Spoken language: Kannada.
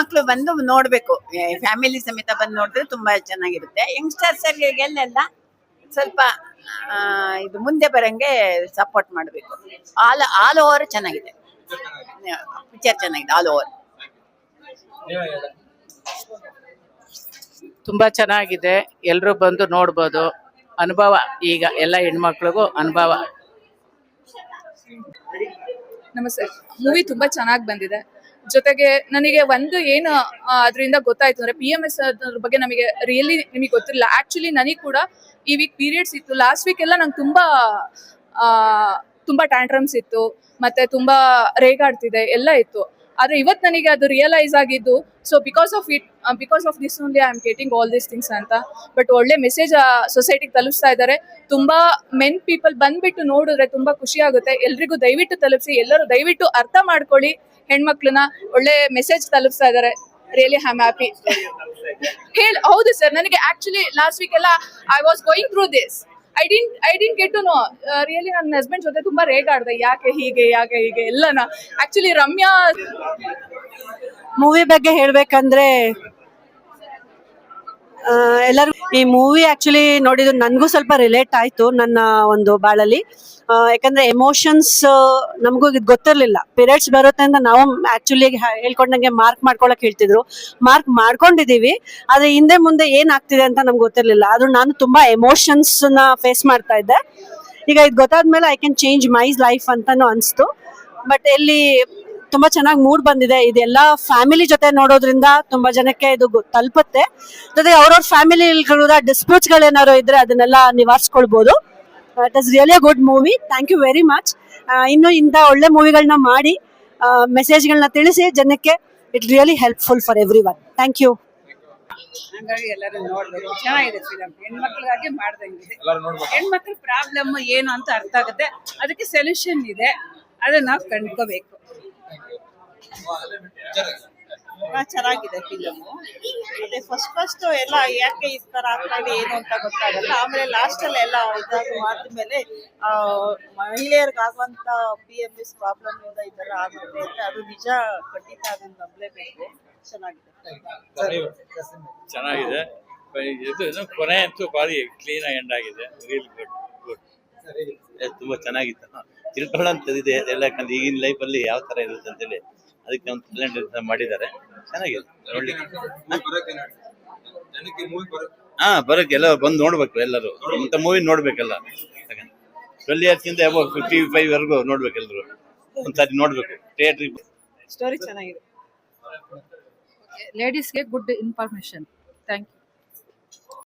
ಹೆಣ್ಮಕ್ಳು ಬಂದು ನೋಡ್ಬೇಕು, ಫ್ಯಾಮಿಲಿ ಸಮೇತ ಬಂದು ನೋಡಿದ್ರೆ ತುಂಬಾ ಚೆನ್ನಾಗಿರುತ್ತೆ. ಯಂಗ್ಸ್ಟರ್ಸ್ಗೆಲ್ಲ ಸ್ವಲ್ಪ ಇದು ಮುಂದೆ ಬರಂಗೆ ಸಪೋರ್ಟ್ ಮಾಡಬೇಕು. ಆಲ್ ಓವರ್ ಚೆನ್ನಾಗಿದೆ, ಪಿಕ್ಚರ್ ಚೆನ್ನಾಗಿದೆ ಆಲ್ ಓವರ್. ತುಂಬಾ ಚೆನ್ನಾಗಿದೆ, ಎಲ್ಲರೂ ಬಂದು ನೋಡ್ಬೋದು. ಅನುಭವ ಈಗ ಎಲ್ಲ ಹೆಣ್ಮಕ್ಳಿಗೂ ಅನುಭವ. ನಮಸ್ತೆ. ಮೂವಿ ತುಂಬಾ ಚೆನ್ನಾಗಿ ಬಂದಿದೆ. ಜೊತೆಗೆ ನನಗೆ ಒಂದು ಏನು ಅದರಿಂದ ಗೊತ್ತಾಯ್ತು ಅಂದ್ರೆ PMS ಅದ್ರ ಬಗ್ಗೆ ನಮಗೆ ರಿಯಲಿ ನಿಮಗೆ ಗೊತ್ತಿರಲಿಲ್ಲ. ಆಕ್ಚುಲಿ ನನಗೆ ಕೂಡ ಈ ವೀಕ್ ಪೀರಿಯಡ್ಸ್ ಇತ್ತು. ಲಾಸ್ಟ್ ವೀಕ್ ಎಲ್ಲ ನಂಗೆ ತುಂಬಾ ಟ್ಯಾಂಟ್ರಮ್ಸ್ ಇತ್ತು, ಮತ್ತೆ ತುಂಬಾ ರೇಗಾಡ್ತಿದೆ ಎಲ್ಲ ಇತ್ತು. ಆದ್ರೆ ಇವತ್ತು ನನಗೆ ಅದು ರಿಯಲೈಸ್ ಆಗಿದ್ದು. So because of this only I am getting all these things ಅಂತ. ಬಟ್ ಒಳ್ಳೆ ಮೆಸೇಜ್ ಸೊಸೈಟಿಗೆ ತಲುಪಿಸ್ತಾ ಇದ್ದಾರೆ. ತುಂಬಾ ಮೆನ್ ಪೀಪಲ್ ಬಂದ್ಬಿಟ್ಟು ನೋಡಿದ್ರೆ ತುಂಬಾ ಖುಷಿ ಆಗುತ್ತೆ. ಎಲ್ರಿಗೂ ದಯವಿಟ್ಟು ತಲುಪಿಸಿ, ಎಲ್ಲರೂ ದಯವಿಟ್ಟು ಅರ್ಥ ಮಾಡ್ಕೊಳ್ಳಿ. ಹೆಣ್ಮಕ್ಳನ್ನ ಒಳ್ಳೆ ಮೆಸೇಜ್ ತಲುಪಿಸ್ತಾ ಇದ್ದಾರೆ. Really I am happy. ಹೌದು ಸರ್, ನನಗೆ ಆಕ್ಚುಲಿ ಲಾಸ್ಟ್ ವೀಕ್ ಎಲ್ಲ I was going through this. I didn't get to know. Really ನನ್ನ ಹಸ್ಬೆಂಡ್ ಜೊತೆ ತುಂಬಾ ರೇಗಾಡ್ದೆ, ಯಾಕೆ ಹೀಗೆ ಎಲ್ಲನ. ಆಕ್ಚುಲಿ ರಮ್ಯಾ ಮೂವಿ ಬಗ್ಗೆ ಹೇಳ್ಬೇಕಂದ್ರೆ ಎಲ್ಲರೂ ಈ ಮೂವಿ ಆಕ್ಚುಲಿ ನೋಡಿದ್ದು ನನಗೂ ಸ್ವಲ್ಪ ರಿಲೇಟ್ ಆಯ್ತು ನನ್ನ ಒಂದು ಬಾಳಲ್ಲಿ. ಯಾಕಂದ್ರೆ ಎಮೋಷನ್ಸ್ ನಮಗೂ ಇದು ಗೊತ್ತಿರಲಿಲ್ಲ. ಪೀರಿಯಡ್ಸ್ ಬರುತ್ತೆ ಅಂತ ನಾವು ಆಕ್ಚುಲಿ ಹೇಳ್ಕೊಂಡಂಗೆ ಮಾರ್ಕ್ ಮಾಡ್ಕೊಳಕ್ ಹೇಳ್ತಿದ್ರು. ಮಾರ್ಕ್ ಮಾಡ್ಕೊಂಡಿದೀವಿ, ಆದ್ರೆ ಹಿಂದೆ ಮುಂದೆ ಏನಾಗ್ತಿದೆ ಅಂತ ನಮ್ಗೆ ಗೊತ್ತಿರಲಿಲ್ಲ. ಅದು ನಾನು ತುಂಬಾ ಎಮೋಷನ್ಸ್ ನ ಫೇಸ್ ಮಾಡ್ತಾ ಇದ್ದೆ. ಈಗ ಇದು ಗೊತ್ತಾದ್ಮೇಲೆ I can change my life ಅಂತಾನು ಅನ್ಸ್ತು. ಬಟ್ ಇಲ್ಲಿ ತುಂಬಾ ಚೆನ್ನಾಗಿ ಮೂಡ್ ಬಂದಿದೆ. ಇದೆಲ್ಲ ಫ್ಯಾಮಿಲಿ ಜೊತೆ ನೋಡೋದ್ರಿಂದ ತುಂಬಾ ಜನಕ್ಕೆ ಇದು ತಲುಪುತ್ತೆ. ಜೊತೆಗೆ ಅವ್ರವ್ರ ಫ್ಯಾಮಿಲಿ ಡಿಸ್ಪ್ಯೂಟ್ಸ್ ಗಳೇನಾದ್ರು ಇದ್ರೆ ಅದನ್ನೆಲ್ಲ ನಿವಾರಿಸ್ಕೊಳ್ಬಹುದು. It is really a good movie. Thank you very much. ಇನ್ನು ಇಂಥ ಒಳ್ಳೆ ಮೂವಿಗಳನ್ನ ಮಾಡಿ ಮೆಸೇಜ್ಗಳನ್ನ ತಿಳಿಸಿ ಜನಕ್ಕೆ. It really helpful for every one. Thank you. ಹಾಗಾಗಿ ಎಲ್ಲರೂ ನೋಡ್ಬೇಕು. ಚೆನ್ನಾಗಿದೆ ಫಿಲಮ್, ಹೆಣ್ಮಕ್ಳಿಗಾಗಿ ಮಾಡ್ದಂಗಿದೆ. ಹೆಣ್ಮಕ್ಳ ಪ್ರಾಬ್ಲಮ್ ಏನು ಅಂತ ಅರ್ಥ ಆಗುತ್ತೆ, ಅದಕ್ಕೆ ಸೊಲ್ಯೂಷನ್ ಇದೆ, ಅದನ್ನ ನಾವು ಕಂಡ್ಕೋಬೇಕು. ಚೆನ್ನಾಗಿದೆ ಫಿಲಮು. ಮತ್ತೆ ಫಸ್ಟ್ ಎಲ್ಲ ಯಾಕೆ ಈ ತರ ಆಗ್ತಾ ಇದೆ ಏನು ಅಂತ ಗೊತ್ತಾಗಲ್ಲ. ಆಮೇಲೆ ಲಾಸ್ಟ್ ಅಲ್ಲಿ ಎಲ್ಲ ಆದ್ಮೇಲೆ ಮಹಿಳೆಯರಿಗಾಗುವಂತ PMS ಪ್ರಾಬ್ಲಮ್ ಇಂದ ಈ ತರ ಆಗುತ್ತೆ ಅಂತ ಅದು ನಿಜ, ಖಂಡಿತ ಅದನ್ನ ನಂಬಲೇಬೇಕು. ಚೆನ್ನಾಗಿದೆ. ಕೊನೆ ಅಂತೂ ಭಾರಿ ಕ್ಲೀನ್ ಎಂಡ್ ಆಗಿದೆ. Real good. ತುಂಬಾ ಚೆನ್ನಾಗಿತ್ತು. ತಿಳ್ಕೊಳ್ಳೋಂಥದ್ದಿದೆ ಎಲ್ಲ. ಯಾಕಂದ್ರೆ ಈಗಿನ ಲೈಫಲ್ಲಿ ಯಾವ ತರ ಇರುತ್ತೆ ಅಂತೇಳಿ ಅದಕ್ಕೆ ಒಂದು ಟ್ಯಾಲೆಂಟ್ ಮಾಡಿದ್ದಾರೆ. ಚೆನ್ನಾಗಿದೆ. ಬರೋಕೆ ಎಲ್ಲ ಬಂದು ನೋಡ್ಬೇಕು, ಎಲ್ಲರೂ ಇಂಥ ಮೂವಿ ನೋಡ್ಬೇಕಲ್ಲ. 12 years ಇಂದ 55 ವರೆಗೂ ನೋಡ್ಬೇಕು, ಎಲ್ಲರೂ ಒಂದ್ಸರಿ ನೋಡ್ಬೇಕು ಥಿಯೇಟ್ರಿಗೆ. ಸ್ಟೋರಿ ಚೆನ್ನಾಗಿದೆ. ಲೇಡೀಸ್ಗೆ ಗುಡ್ ಇನ್ಫಾರ್ಮೇಶನ್. Thank you.